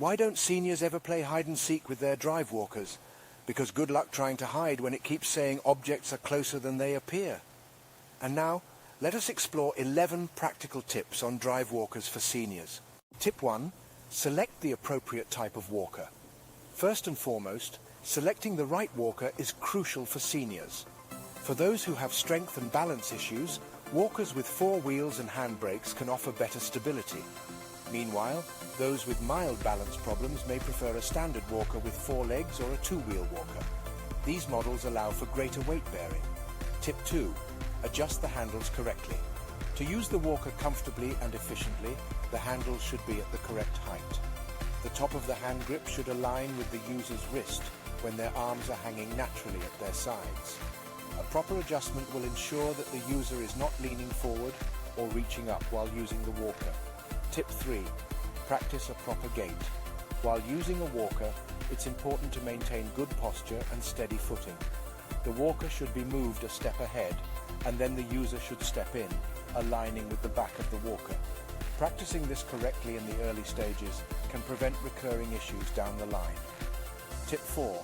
Why don't seniors ever play hide and seek with their drive walkers? Because good luck trying to hide when it keeps saying objects are closer than they appear. And now, let us explore 11 practical tips on drive walkers for seniors. Tip 1. Select the appropriate type of walker. First and foremost, selecting the right walker is crucial for seniors. For those who have strength and balance issues, walkers with 4 wheels and handbrakes can offer better stability. Meanwhile, those with mild balance problems may prefer a standard walker with 4 legs or a 2-wheel walker. These models allow for greater weight bearing. Tip 2. Adjust the handles correctly. To use the walker comfortably and efficiently, the handles should be at the correct height. The top of the hand grip should align with the user's wrist when their arms are hanging naturally at their sides. A proper adjustment will ensure that the user is not leaning forward or reaching up while using the walker. Tip 3. Practice a proper gait. While using a walker, it's important to maintain good posture and steady footing. The walker should be moved a step ahead, and then the user should step in, aligning with the back of the walker. Practicing this correctly in the early stages can prevent recurring issues down the line. Tip 4.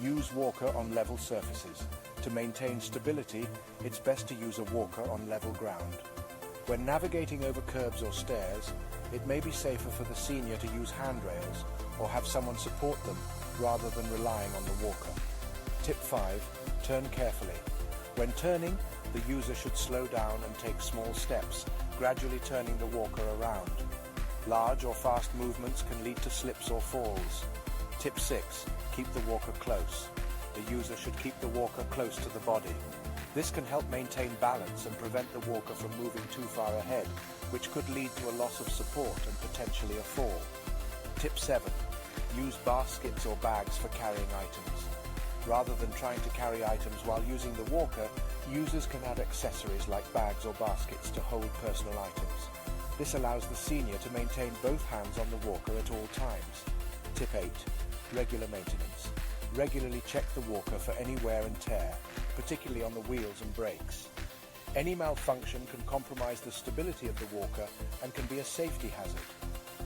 Use walker on level surfaces. To maintain stability, it's best to use a walker on level ground. When navigating over curbs or stairs, it may be safer for the senior to use handrails or have someone support them rather than relying on the walker. Tip 5. Turn carefully. When turning, the user should slow down and take small steps, gradually turning the walker around. Large or fast movements can lead to slips or falls. Tip 6. Keep the walker close. The user should keep the walker close to the body. This can help maintain balance and prevent the walker from moving too far ahead, which could lead to a loss of support and potentially a fall. Tip 7. Use baskets or bags for carrying items. Rather than trying to carry items while using the walker, users can add accessories like bags or baskets to hold personal items. This allows the senior to maintain both hands on the walker at all times. Tip 8. Regular maintenance. Regularly check the walker for any wear and tear, particularly on the wheels and brakes. Any malfunction can compromise the stability of the walker and can be a safety hazard.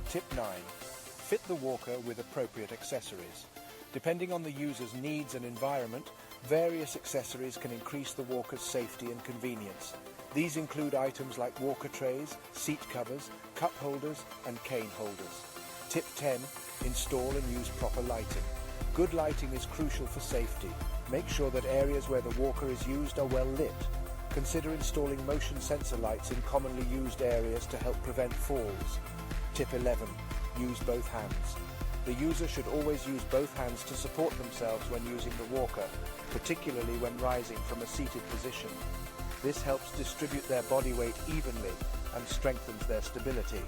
Tip 9. Fit the walker with appropriate accessories. Depending on the user's needs and environment, various accessories can increase the walker's safety and convenience. These include items like walker trays, seat covers, cup holders, and cane holders. Tip 10. Install and use proper lighting. Good lighting is crucial for safety. Make sure that areas where the walker is used are well lit. Consider installing motion sensor lights in commonly used areas to help prevent falls. Tip 11. Use both hands. The user should always use both hands to support themselves when using the walker, particularly when rising from a seated position. This helps distribute their body weight evenly and strengthens their stability.